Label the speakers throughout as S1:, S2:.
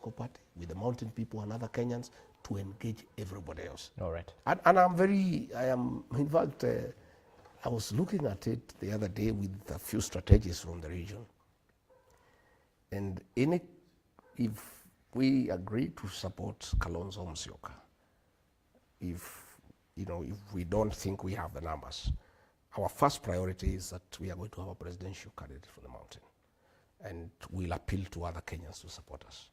S1: political party, with the mountain people and other Kenyans, to engage everybody else.
S2: All right.
S1: And in fact, I was looking at it the other day with a few strategies from the region. And if we agree to support Kalonzo Musyoka, if we don't think we have the numbers, our first priority is that we are going to have a presidential candidate for the mountain. And we'll appeal to other Kenyans to support us.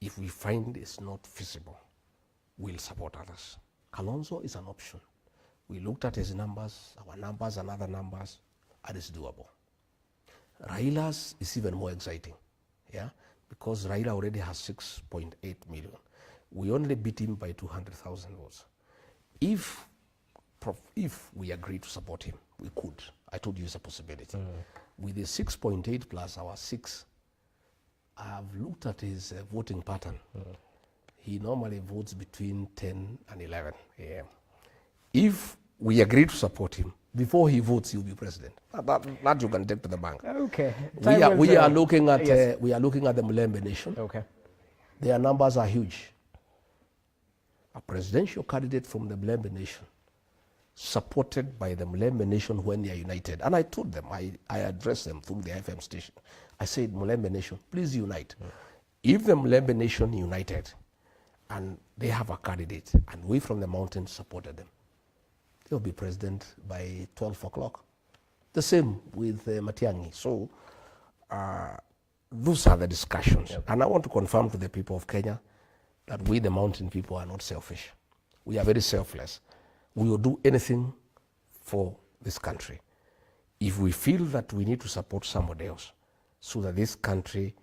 S1: If we find it's not feasible, we'll support others. Kalonzo is an option. We looked at his numbers, our numbers and other numbers, and it's doable. Raila's is even more exciting, yeah, because Raila already has 6.8 million. We only beat him by 200,000 votes. If we agree to support him, we could. I told you it's a possibility. With the 6.8 plus our 6, I've looked at his voting pattern. He normally votes between 10 and 11 a.m. If we agree to support him, before he votes, he'll be president. That you can take to the bank.
S2: Okay.
S1: We are looking at the Mulembe Nation.
S2: Okay.
S1: Their numbers are huge. A presidential candidate from the Mulembe Nation, supported by the Mulembe Nation when they are united. And I told them, I addressed them through the FM station. I said, Mulembe Nation, please unite. If the Mulembe Nation united and they have a candidate and we from the mountain supported them, they'll be president by 12 o'clock. The same with Matiang'i. So those are the discussions. Yep. And I want to confirm to the people of Kenya that we, the mountain people, are not selfish. We are very selfless. We will do anything for this country. If we feel that we need to support somebody else so that this country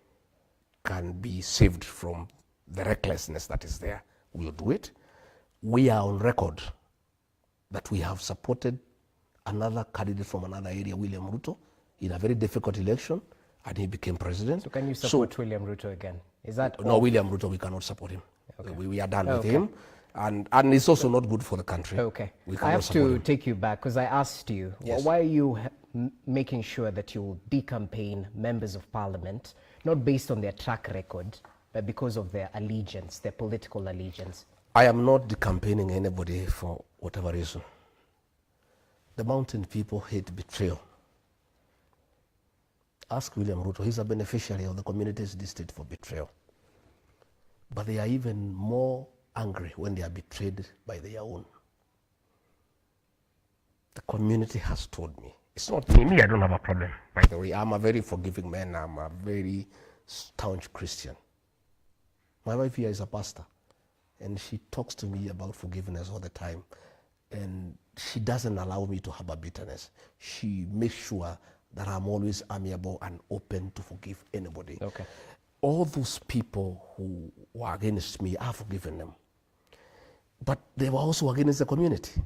S1: can be saved from the recklessness that is there, we will do it. We are on record that we have supported another candidate from another area, William Ruto, in a very difficult election, and he became president.
S2: So can you support William Ruto again? Is that
S1: no, William Ruto, we cannot support him.
S2: Okay.
S1: We are done with him. And it's also not good for the country.
S2: Okay. I have to take you back because I asked you, why are you making sure that you will decampaign members of parliament, not based on their track record, but because of their allegiance, their political allegiance?
S1: I am not decampaigning anybody for whatever reason. The mountain people hate betrayal. Ask William Ruto, he's a beneficiary of the community's district for betrayal. But they are even more angry when they are betrayed by their own. The community has told me. It's not me, I don't have a problem. By the way, I'm a very forgiving man. I'm a very staunch Christian. My wife here is a pastor, and she talks to me about forgiveness all the time. And she doesn't allow me to have a bitterness. She makes sure that I'm always amiable and open to forgive anybody.
S2: Okay.
S1: All those people who were against me, I've forgiven them. But they were also against the community.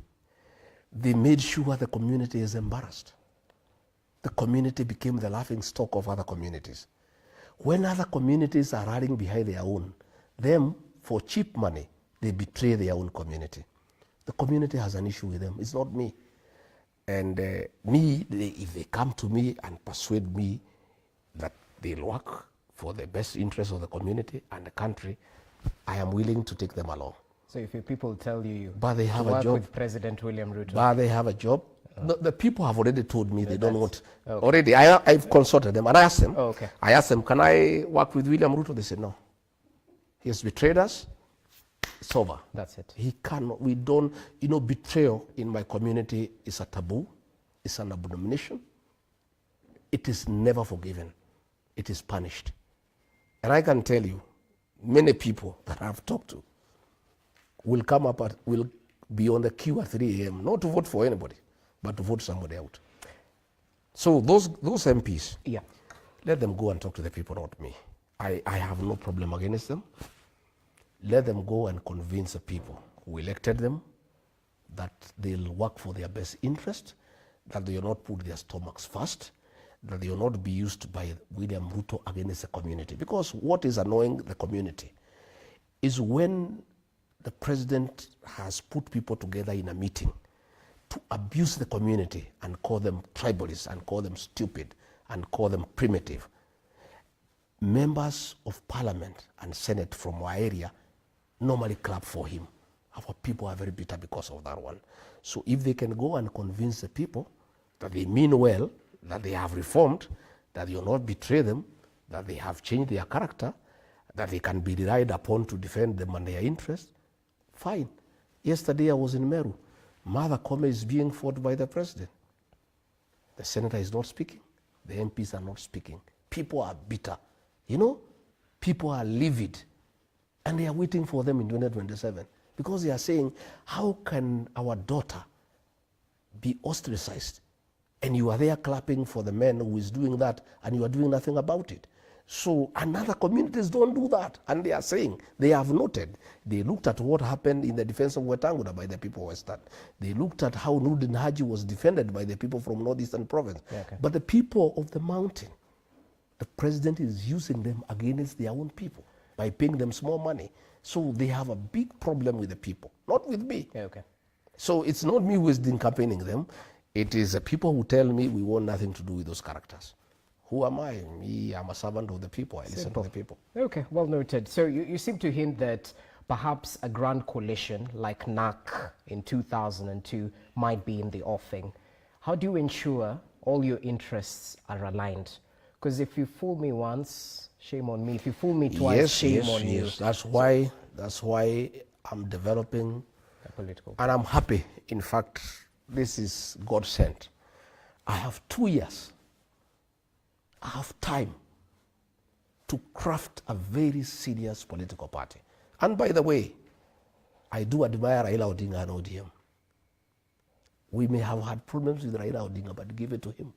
S1: They made sure the community is embarrassed. The community became the laughing stock of other communities. When other communities are rallying behind their own, them, for cheap money, they betray their own community. The community has an issue with them. It's not me. And if they come to me and persuade me that they'll work for the best interest of the community and the country, I am willing to take them along.
S2: So if your people tell you
S1: but they have
S2: to work
S1: a job
S2: with President William Ruto,
S1: but they have a job, the people have already told me they don't want. Okay. Already, I've consulted them and I asked them. I asked them, can I work with William Ruto? They said no. He has betrayed us. It's over.
S2: That's it.
S1: He cannot. We don't. Betrayal in my community is a taboo. It's an abomination. It is never forgiven. It is punished. And I can tell you, many people that I've talked to will come up will be on the queue at 3 a.m. not to vote for anybody, but to vote somebody out. So those MPs, let them go and talk to the people, not me. I have no problem against them. Let them go and convince the people who elected them that they'll work for their best interest, that they will not put their stomachs first, that they will not be used by William Ruto against the community. Because what is annoying the community is when the president has put people together in a meeting to abuse the community and call them tribalists and call them stupid and call them primitive. members of parliament and senate from our area normally clap for him. Our people are very bitter because of that one. So if they can go and convince the people that they mean well, that they have reformed, that you will not betray them, that they have changed their character, that they can be relied upon to defend them and their interests, fine. Yesterday I was in Meru. Mother Kome is being fought by the president. The senator is not speaking. The MPs are not speaking. People are bitter. You know, people are livid. And they are waiting for them in 2027 because they are saying, how can our daughter be ostracized? And you are there clapping for the man who is doing that and you are doing nothing about it. So another communities don't do that. And they are saying, they have noted, they looked at what happened in the defense of Wetangula by the people of Western. They looked at how Nurdin Haji was defended by the people from Northeastern Province. Yeah, okay. But the people of the mountain, the president is using them against their own people by paying them small money. So they have a big problem with the people, not with me. Yeah, okay. So it's not me who is campaigning them. It is the people who tell me we want nothing to do with those characters. Who am I? Me, I'm a servant of the people. I listen to the people. Okay, well noted. So you seem to hint that perhaps a grand coalition like NAC in 2002 might be in the offing. How do you ensure all your interests are aligned? Because if you fool me once, shame on me. If you fool me twice, shame on you. Yes, that's why I'm developing a political and I'm happy. In fact, this is God sent. I have 2 years. I have time to craft a very serious political party. And by the way, I do admire RAILA Odinga and ODM. We may have had problems with RAILA Odinga, but give it to him.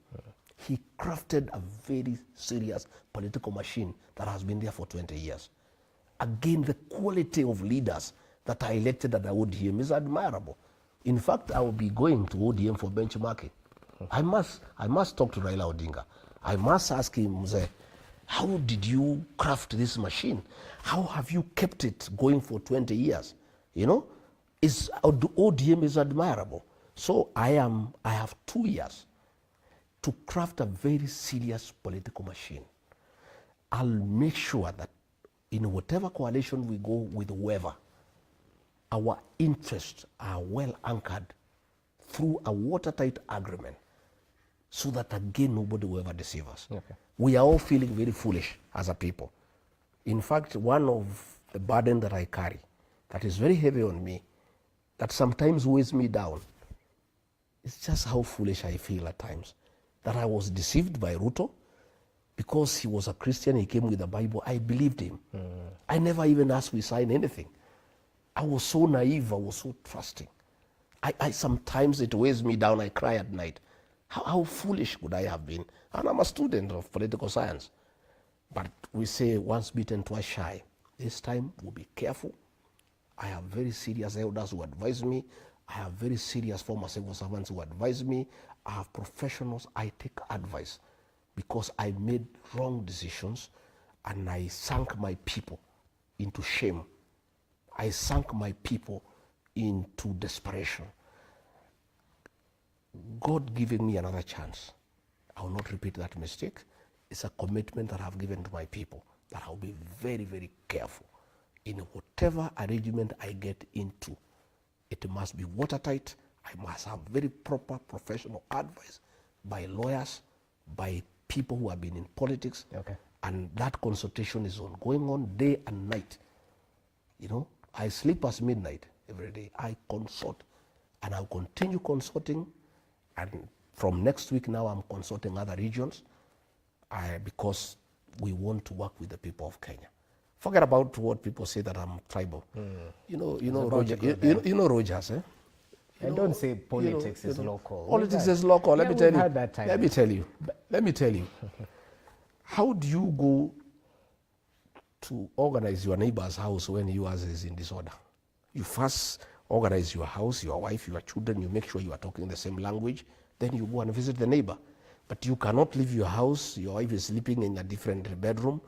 S1: He crafted a very serious political machine that has been there for 20 years. Again, the quality of leaders that are elected at the ODM is admirable. In fact, I will be going to ODM for benchmarking. I must talk to RAILA Odinga. I must ask him, how did you craft this machine? How have you kept it going for 20 years? You know, ODM is admirable. So I have 2 years to craft a very serious political machine. I'll make sure that in whatever coalition we go with whoever, our interests are well anchored through a watertight agreement, so that again nobody will ever deceive us. Okay. We are all feeling very foolish as a people. In fact, one of the burden that I carry that is very heavy on me, that sometimes weighs me down, is just how foolish I feel at times. That I was deceived by Ruto because he was a Christian, he came with the Bible, I believed him. I never even asked we sign anything. I was so naive, I was so trusting. I sometimes it weighs me down, I cry at night. How foolish could I have been? And I'm a student of political science. But we say once bitten, twice shy. This time we'll be careful. I have very serious elders who advise me. I have very serious former civil servants who advise me. I have professionals, I take advice because I made wrong decisions and I sank my people into shame. I sank my people into desperation. God giving me another chance. I will not repeat that mistake. It's a commitment that I've given to my people that I'll be very, very careful. In whatever arrangement I get into, it must be watertight. I must have very proper professional advice by lawyers, by people who have been in politics. Okay. And that consultation is going on day and night. You know, I sleep past midnight every day. I consult and I'll continue consulting. And from next week now, I'm consulting other regions because we want to work with the people of Kenya. Forget about what people say that I'm tribal. You know, Rogers, eh?
S2: And don't say politics is local.
S1: Politics is local. Let me tell you. How do you go to organize your neighbor's house when yours is in disorder? You first organize your house, your wife, your children, you make sure you are talking the same language, then you go and visit the neighbor. But you cannot leave your house, your wife is sleeping in a different bedroom,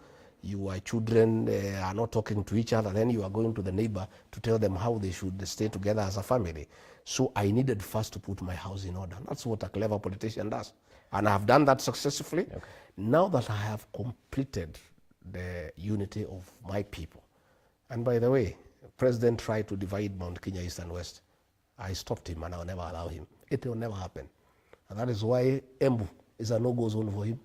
S1: your children are not talking to each other, then you are going to the neighbor to tell them how they should stay together as a family. So I needed first to put my house in order. That's what a clever politician does. And I have done that successfully. Okay. Now that I have completed the unity of my people. And by the way, the president tried to divide Mount Kenya East and West. I stopped him and I'll never allow him. It will never happen. And that is why Embu is a no-go zone for him.